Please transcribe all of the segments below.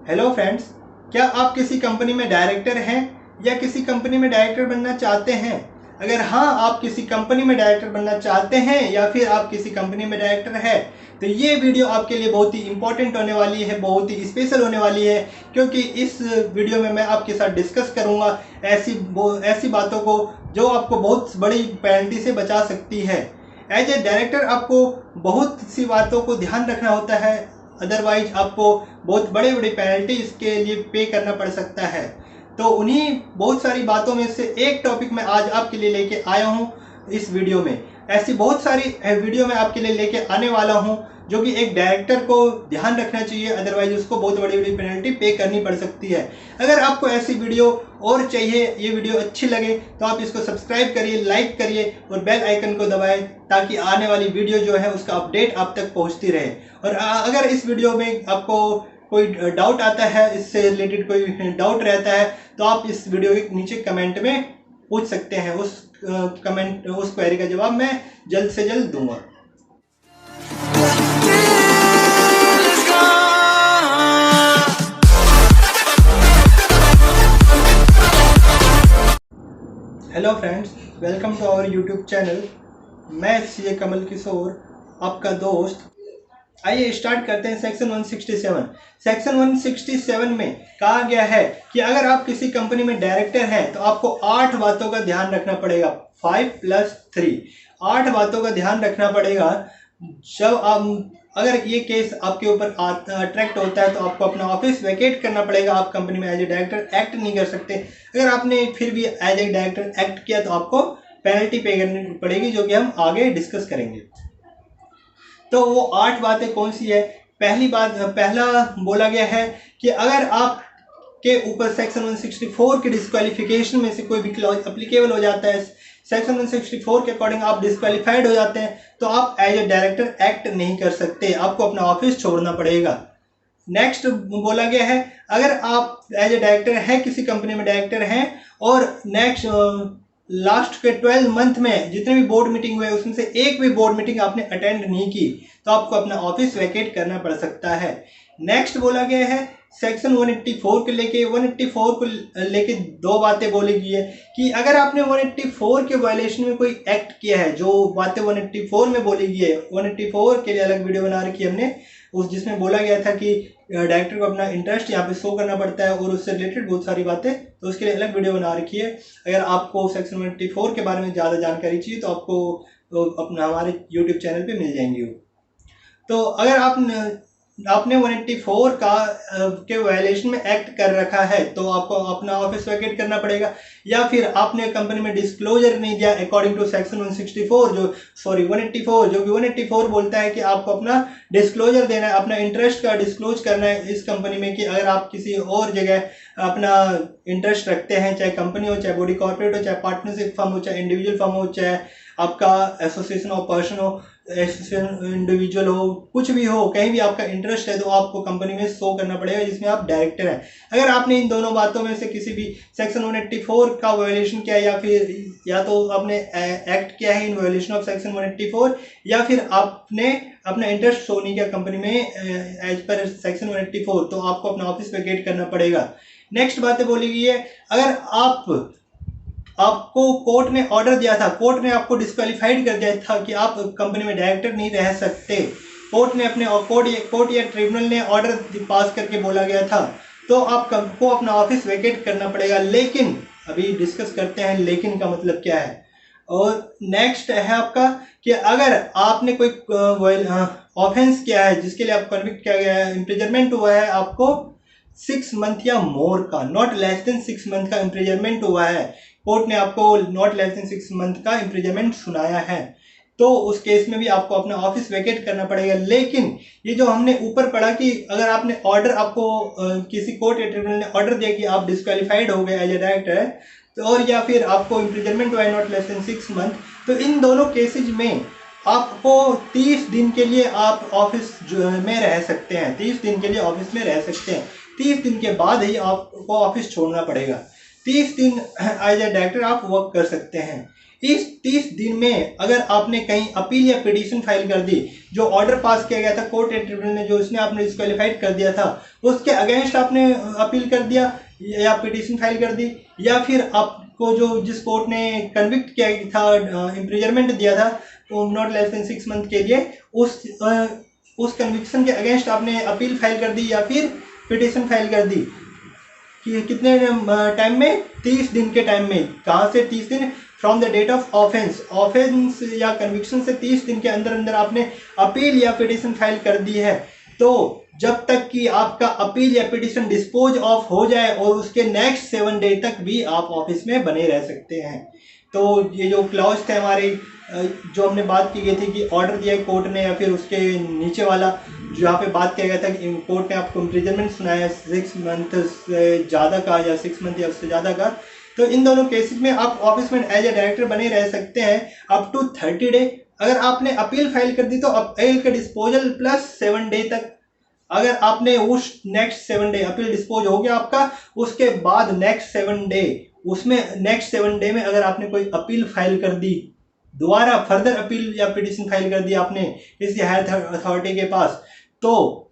Hello friends, क्या आप किसी कंपनी में डायरेक्टर हैं या किसी कंपनी में डायरेक्टर बनना चाहते हैं? अगर हाँ, आप किसी कंपनी में डायरेक्टर बनना चाहते हैं या फिर आप किसी कंपनी में डायरेक्टर हैं, तो ये वीडियो आपके लिए बहुत ही इंपॉर्टेंट होने वाली है, बहुत ही स्पेशल होने वाली है, क्योंकि इस वीडियो में मैं आपके साथ डिस्कस करूंगा ऐसी बातों को जो आपको बहुत बड़ी पेनल्टी से बचा सकती है। एज ए डायरेक्टर आपको बहुत सी बातों को ध्यान रखना होता है, अदरवाइज आपको बहुत बड़ी बड़ी पेनल्टी इसके लिए पे करना पड़ सकता है। तो उन्हीं बहुत सारी बातों में से एक टॉपिक मैं आज आपके लिए लेके आया हूँ इस वीडियो में। ऐसी बहुत सारी वीडियो मैं आपके लिए लेके आने वाला हूँ जो कि एक डायरेक्टर को ध्यान रखना चाहिए, अदरवाइज उसको बहुत बड़ी बड़ी पेनल्टी पे करनी पड़ सकती है। अगर आपको ऐसी वीडियो और चाहिए, ये वीडियो अच्छी लगे तो आप इसको सब्सक्राइब करिए, लाइक करिए और बेल आइकन को दबाएं ताकि आने वाली वीडियो जो है उसका अपडेट आप तक पहुंचती रहे। और अगर इस वीडियो में आपको कोई डाउट आता है, इससे रिलेटेड कोई डाउट रहता है, तो आप इस वीडियो के नीचे कमेंट में पूछ सकते हैं। उस क्वेरी का जवाब मैं जल्द से जल्द दूंगा। Hello friends, welcome to our YouTube channel. मैं सीए कमल किशोर, आपका दोस्त। आइए स्टार्ट करते हैं। सेक्शन 167। सेक्शन 167 में कहा गया है कि अगर आप किसी कंपनी में डायरेक्टर हैं तो आपको 8 बातों का ध्यान रखना पड़ेगा। 5+3 8 बातों का ध्यान रखना पड़ेगा। जब आप अगर ये केस आपके ऊपर अट्रैक्ट होता है तो आपको अपना ऑफिस वैकेट करना पड़ेगा। आप कंपनी में एज ए डायरेक्टर एक्ट नहीं कर सकते। अगर आपने फिर भी एज ए डायरेक्टर एक्ट किया तो आपको पेनल्टी पे करनी पड़ेगी, जो कि हम आगे डिस्कस करेंगे। तो वो 8 बातें कौन सी है? पहला बोला गया है कि अगर आप के ऊपर सेक्शन 164 के डिस्क्वालिफिकेशन में से कोई भी क्लॉज अप्लीकेबल हो जाता है, सेक्शन 164 के अकॉर्डिंग आप डिस्क्वालीफाइड हो जाते हैं, तो आप एज ए डायरेक्टर एक्ट नहीं कर सकते, आपको अपना ऑफिस छोड़ना पड़ेगा। नेक्स्ट बोला गया है, अगर आप एज ए डायरेक्टर हैं, किसी कंपनी में डायरेक्टर हैं और लास्ट के 12 मंथ में जितने भी बोर्ड मीटिंग हुए उसमें से एक भी बोर्ड मीटिंग आपने अटेंड नहीं की तो आपको अपना ऑफिस वैकेट करना पड़ सकता है। नेक्स्ट बोला गया है, सेक्शन 184 को लेके 184 को लेके 2 बातें बोली गई है कि अगर आपने 184 के वायलेशन में कोई एक्ट किया है, जो बातें 184 में बोली गई है, 184 के लिए अलग वीडियो बना रखी है हमने, जिसमें बोला गया था कि डायरेक्टर को अपना इंटरेस्ट यहाँ पे शो करना पड़ता है और उससे रिलेटेड बहुत सारी बातें, तो उसके लिए अलग वीडियो बना रखी है। अगर आपको सेक्शन 184 के बारे में ज़्यादा जानकारी चाहिए तो आपको अपना हमारे यूट्यूब चैनल पे मिल जाएंगी। तो अगर आपने 184 के वायलेशन में एक्ट कर रखा है तो आपको अपना ऑफिस वैकेट करना पड़ेगा, या फिर आपने कंपनी में डिस्क्लोजर नहीं दिया अकॉर्डिंग टू सेक्शन 184 184 जो कि 184 बोलता है कि आपको अपना डिस्क्लोजर देना है, अपना इंटरेस्ट का डिस्क्लोज करना है इस कंपनी में कि अगर आप किसी और जगह अपना इंटरेस्ट रखते हैं, चाहे कंपनी हो, चाहे बॉडी कॉर्पोरेट हो, चाहे पार्टनरशिप फर्म हो, चाहे इंडिविजुअल फर्म हो, चाहे आपका एसोसिएशन ऑफ पर्सन हो, एसोसिएशन इंडिविजुअल हो, कुछ भी हो, कहीं भी आपका इंटरेस्ट है तो आपको कंपनी में शो करना पड़ेगा जिसमें आप डायरेक्टर हैं। अगर आपने इन दोनों बातों में से किसी भी सेक्शन 184 का वायलेशन किया या तो आपने एक्ट किया है इन वायलेशन ऑफ सेक्शन 184 या फिर आपने अपना इंटरेस्ट शो नहीं किया कंपनी में एज पर सेक्शन 184, तो आपको अपना ऑफिस वैकेट करना पड़ेगा। नेक्स्ट बातें बोली गई है, अगर आपको कोर्ट ने ऑर्डर दिया था, कोर्ट ने आपको डिस्क्वालीफाइड कर दिया था कि आप कंपनी में डायरेक्टर नहीं रह सकते, कोर्ट ने कोर्ट या ट्रिब्यूनल ने ऑर्डर पास करके बोला गया था, तो आपको अपना ऑफिस वैकेट करना पड़ेगा। लेकिन अभी डिस्कस करते हैं लेकिन का मतलब क्या है। और नेक्स्ट है आपका कि अगर आपने कोई ऑफेंस किया है जिसके लिए आप कन्विक्ट किया गया है, इम्प्रिजनमेंट हुआ है, आपको 6 मंथ या मोर का, नॉट लेस देन 6 मंथ का इम्प्रिजनमेंट हुआ है, कोर्ट ने आपको नॉट लेस देन 6 मंथ का इम्प्रिजनमेंट सुनाया है, तो उस केस में भी आपको अपना ऑफिस वैकेट करना पड़ेगा। लेकिन ये जो हमने ऊपर पढ़ा कि अगर आपने ऑर्डर, आपको किसी कोर्ट या ट्रिब्यूनल ने ऑर्डर दिया कि आप डिस्क्वालीफाइड हो गए एज ए डायरेक्टर, तो और या फिर आपको इम्प्रिजनमेंट हुआ है नॉट लेस देन 6 मंथ, तो इन दोनों केसेज में आपको 30 दिन के लिए आप ऑफिस में रह सकते हैं। 30 दिन के लिए ऑफिस में रह सकते हैं। 30 दिन के बाद ही आपको ऑफिस छोड़ना पड़ेगा। 30 दिन एज ए डायरेक्टर आप वर्क कर सकते हैं। इस 30 दिन में अगर आपने कहीं अपील या पिटीशन फाइल कर दी, जो ऑर्डर पास किया गया था कोर्ट या ट्रिब्यूनल ने, जो उसने आपने डिस्क्वालीफाइड कर दिया था, उसके अगेंस्ट आपने अपील कर दिया या पिटीशन फाइल कर दी, या फिर आपको जो जिस कोर्ट ने कन्विक्ट किया था, इम्प्रिजनमेंट दिया था तो नॉट लेस देन 6 मंथ के लिए, उस कन्विक्शन के अगेंस्ट आपने अपील फाइल कर दी या फिर पिटीशन फाइल कर दी कि कितने टाइम में, 30 दिन के टाइम में। कहाँ से 30 दिन? From the date of offence, offence या कन्विक्शन से 30 दिन के अंदर अंदर आपने अपील या पिटीशन फाइल कर दी है। तो जब तक कि आपका अपील या पिटीशन डिस्पोज ऑफ हो जाए और उसके नेक्स्ट 7 डे तक भी आप ऑफिस में बने रह सकते हैं। तो ये जो क्लॉज थे हमारे, जो हमने बात की गई थी कि ऑर्डर दिया है कोर्ट ने, या फिर उसके नीचे वाला जहाँ पे बात किया गया था कि कोर्ट ने आपको इम्प्रिजनमेंट सुनाया 6 मंथ से ज़्यादा का या 6 मंथ या उससे ज़्यादा का, तो इन दोनों केसेस में आप ऑफिस में एज ए डायरेक्टर बने रह सकते हैं अप टू 30 डे। अगर आपने अपील फाइल कर दी तो अपील का डिस्पोजल प्लस 7 डे तक। अगर आपने उस नेक्स्ट 7 डे अपील डिस्पोज हो गया आपका, उसके बाद नेक्स्ट 7 डे, उसमें नेक्स्ट 7 डे में अगर आपने कोई अपील फाइल कर दी, दोबारा फर्दर अपील या पिटीशन फाइल कर दी आपने किसी हायर अथॉरिटी के पास, तो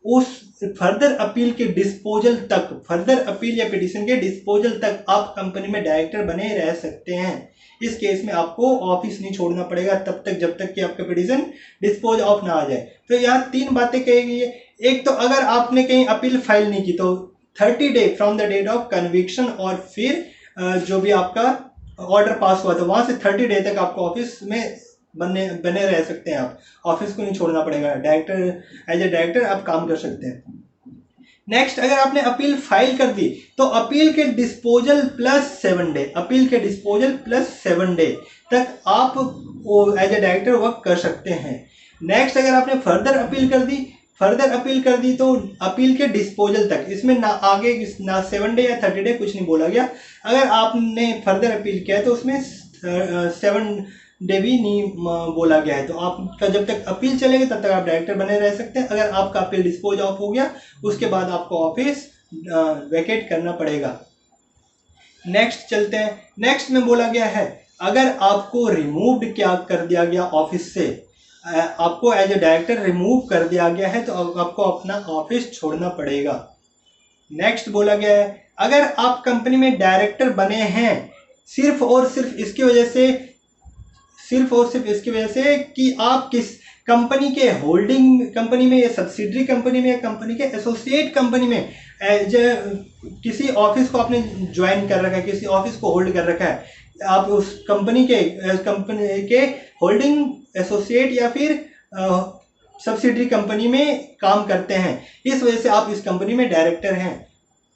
उस फर्दर अपील के डिस्पोजल तक, फर्दर अपील या पिटीशन के डिस्पोजल तक आप कंपनी में डायरेक्टर बने रह सकते हैं। इस केस में आपको ऑफिस नहीं छोड़ना पड़ेगा तब तक जब तक कि आपका पिटीशन डिस्पोज ऑफ ना आ जाए। तो यहाँ 3 बातें कही गई है। एक तो अगर आपने कहीं अपील फाइल नहीं की तो 30 day from the date of conviction, और फिर जो भी आपका ऑर्डर पास हुआ था वहां से 30 डे तक आपको ऑफिस में बने रह सकते हैं। आप ऑफिस को नहीं छोड़ना पड़ेगा, डायरेक्टर एज ए डायरेक्टर आप काम कर सकते हैं। नेक्स्ट, अगर आपने अपील फाइल कर दी तो अपील के डिस्पोजल प्लस 7 डे, अपील के डिस्पोजल प्लस 7 डे तक आप एज ए डायरेक्टर वर्क कर सकते हैं। नेक्स्ट, अगर आपने फर्दर अपील कर दी तो अपील के डिस्पोजल तक, इसमें ना आगे ना 7 डे या 30 डे कुछ नहीं बोला गया। अगर आपने फर्दर अपील किया तो उसमें 7 डे भी नहीं बोला गया है। तो आपका जब तक अपील चलेगी तब तक आप डायरेक्टर बने रह सकते हैं। अगर आपका अपील डिस्पोज ऑफ हो गया उसके बाद आपको ऑफिस वैकेट करना पड़ेगा। नेक्स्ट चलते हैं। नेक्स्ट में बोला गया है अगर आपको रिमूव्ड क्या कर दिया गया ऑफिस से, आपको एज ए डायरेक्टर रिमूव कर दिया गया है तो आपको अपना ऑफिस छोड़ना पड़ेगा। नेक्स्ट बोला गया है अगर आप कंपनी में डायरेक्टर बने हैं सिर्फ और सिर्फ इसकी वजह से कि आप किस कंपनी के होल्डिंग कंपनी में या सब्सिडरी कंपनी में या कंपनी के एसोसिएट कंपनी में एज किसी ऑफिस को आपने ज्वाइन कर रखा है, किसी ऑफिस को होल्ड कर रखा है, आप उस कंपनी के होल्डिंग एसोसिएट या फिर सब्सिडरी कंपनी में काम करते हैं, इस वजह से आप इस कंपनी में डायरेक्टर हैं।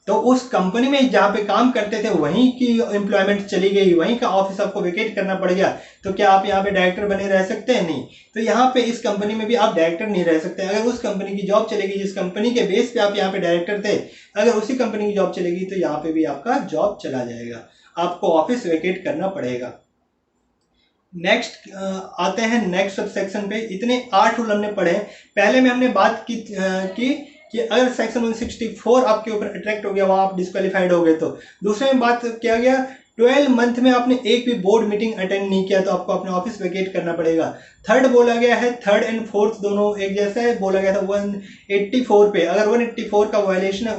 तो उस कंपनी में जहाँ पे काम करते थे वहीं की एम्प्लॉयमेंट चली गई, वहीं का ऑफिस आपको वेकेट करना पड़ गया, तो क्या आप यहाँ पे डायरेक्टर बने रह सकते हैं? नहीं। तो यहाँ पे इस कंपनी में भी आप डायरेक्टर नहीं रह सकते। अगर उस कंपनी की जॉब चलेगी, जिस कंपनी के बेस पे आप यहाँ पे डायरेक्टर थे, अगर उसी कंपनी की जॉब चलेगी तो यहाँ पे भी आपका जॉब चला जाएगा, आपको ऑफिस वेकेट करना पड़ेगा। नेक्स्ट आते हैं नेक्स्ट सब सेक्शन पे। इतने 8 रूल हमने पढ़े। पहले में हमने बात की कि अगर सेक्शन 164 आपके ऊपर अट्रैक्ट हो गया, वहां आप डिस्क्वालीफाइड हो गए तो। दूसरे में बात किया गया 12 मंथ में आपने एक भी बोर्ड मीटिंग अटेंड नहीं किया तो आपको अपना ऑफिस वेकेट करना पड़ेगा। थर्ड बोला गया है, थर्ड एंड फोर्थ दोनों एक जैसा है। बोला गया था 184 पे अगर 184 का वायलेशन है,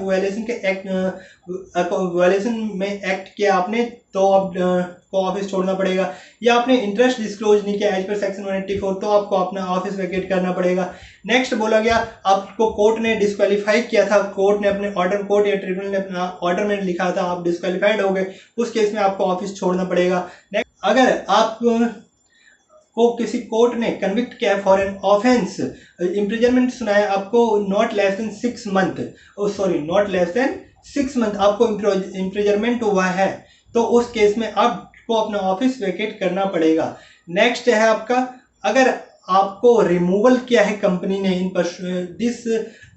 वायलेशन में एक्ट किया आपने तो आपको ऑफिस छोड़ना पड़ेगा। या आपने इंटरेस्ट डिस्क्लोज नहीं किया एज पर सेक्शन 184 तो आपको अपना ऑफिस वेकेट करना पड़ेगा। नेक्स्ट बोला गया आपको कोर्ट ने डिस्क्वालीफाई किया था, कोर्ट ने अपने ऑर्डर, कोर्ट या ट्रिब्यूनल ने अपना ऑर्डर में लिखा था, आप डिस्क्वालीफाइड हो गए, उस केस में आपको ऑफिस छोड़ना पड़ेगा। अगर आप को किसी कोर्ट ने कन्विक्ट किया फॉर एन ऑफेंस, इम्प्रिजनमेंट सुनाया आपको not less than 6 month, not less than 6 month आपको इम्प्रिजनमेंट हुआ है, तो उस केस में आपको अपना ऑफिस वेकेट करना पड़ेगा। नेक्स्ट है आपका, अगर आपको रिमूवल किया है कंपनी ने दिस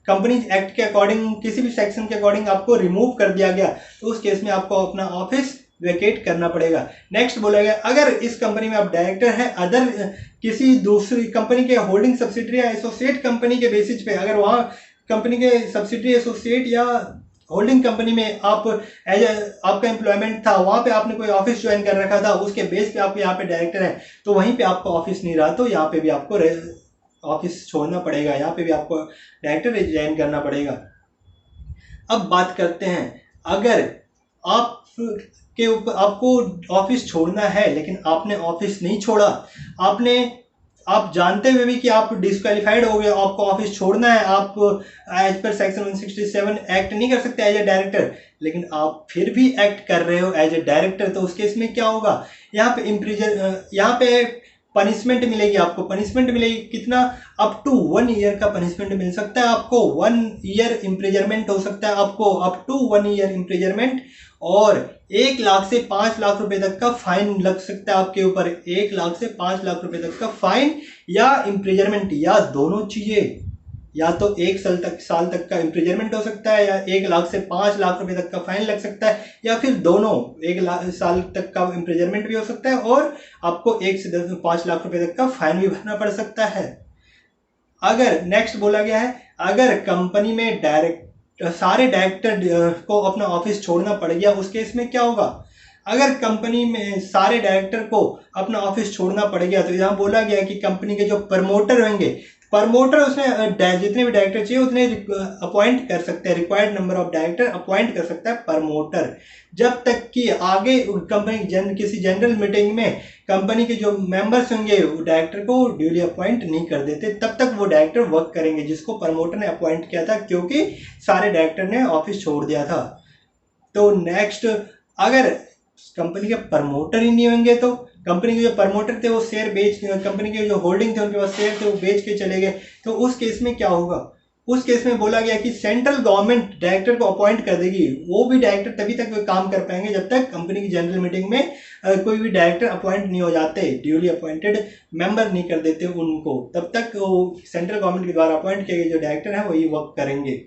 कंपनी एक्ट के अकॉर्डिंग, किसी भी सेक्शन के अकॉर्डिंग आपको रिमूव कर दिया गया तो उस केस में आपको अपना ऑफिस वेकेट करना पड़ेगा। नेक्स्ट बोला गया अगर इस कंपनी में आप डायरेक्टर हैं, अदर किसी दूसरी कंपनी के होल्डिंग सब्सिडरी या एसोसिएट कंपनी के बेसिस पे, अगर वहाँ कंपनी के सब्सिडरी एसोसिएट या होल्डिंग कंपनी में आप एज आपका एम्प्लॉयमेंट था, वहां पे आपने कोई ऑफिस ज्वाइन कर रखा था, उसके बेस पे आप यहाँ पे डायरेक्टर हैं, तो वहीं पे आपका ऑफिस नहीं रहा, तो यहाँ पे भी आपको ऑफिस छोड़ना पड़ेगा, यहाँ पे भी आपको डायरेक्टर रिजाइन करना पड़ेगा। अब बात करते हैं, अगर आप के ऊपर आपको ऑफिस छोड़ना है लेकिन आपने ऑफिस नहीं छोड़ा, आपने आप जानते हुए भी कि आप डिस्क्वालीफाइड हो गए, आपको ऑफिस छोड़ना है, आप एज पर सेक्शन 167 एक्ट नहीं कर सकते एज ए डायरेक्टर, लेकिन आप फिर भी एक्ट कर रहे हो एज ए डायरेक्टर, तो उस केस में क्या होगा, यहाँ पे यहाँ पे पनिशमेंट मिलेगी, आपको पनिशमेंट मिलेगी कितना, अप टू 1 ईयर का पनिशमेंट मिल सकता है आपको, 1 ईयर इम्प्रिजरमेंट हो सकता है आपको, अप टू 1 ईयर इम्प्रिजरमेंट, और 1 लाख से 5 लाख रुपए तक का फाइन लग सकता है आपके ऊपर, 1 लाख से 5 लाख रुपए तक का फाइन या इम्प्रिजरमेंट, या दोनों चीजें, या तो 1 साल तक का इम्प्रिजरमेंट हो सकता है, या 1 लाख से 5 लाख रुपए तक का फाइन लग सकता है, या फिर दोनों, 1 साल तक का इम्प्रिजरमेंट भी हो सकता है और आपको 1 से 5 लाख रुपए तक का फाइन भी भरना पड़ सकता है। अगर नेक्स्ट बोला गया है, अगर कंपनी में सारे डायरेक्टर को अपना ऑफिस छोड़ना पड़ गया, उस केस में क्या होगा, अगर कंपनी में सारे डायरेक्टर को अपना ऑफिस छोड़ना पड़ गया, तो यहाँ बोला गया कि कंपनी के जो प्रमोटर होंगे, प्रमोटर उसमें जितने भी डायरेक्टर चाहिए उतने अपॉइंट कर सकते हैं, required number of director appoint कर सकता है प्रमोटर, जब तक कि आगे कंपनी किसी जनरल मीटिंग में कंपनी के जो मेंबर्स होंगे वो डायरेक्टर को ड्यूली अपॉइंट नहीं कर देते, तब तक वो डायरेक्टर वर्क करेंगे जिसको प्रमोटर ने अपॉइंट किया था, क्योंकि सारे डायरेक्टर ने ऑफिस छोड़ दिया था। तो नेक्स्ट, अगर कंपनी के प्रमोटर ही नहीं होंगे, तो कंपनी के जो प्रमोटर थे वो शेयर बेच, कंपनी के जो होल्डिंग थे उनके पास शेयर थे वो बेच के चले गए, तो उस केस में क्या होगा, उस केस में बोला गया कि सेंट्रल गवर्नमेंट डायरेक्टर को अपॉइंट कर देगी, वो भी डायरेक्टर तभी तक काम कर पाएंगे जब तक कंपनी की जनरल मीटिंग में कोई भी डायरेक्टर अपॉइंट नहीं हो जाते, ड्यूली अपॉइंटेड मेंबर नहीं कर देते उनको, तब तक वो सेंट्रल गवर्नमेंट के द्वारा अपॉइंट किए गए जो डायरेक्टर हैं वही वर्क करेंगे।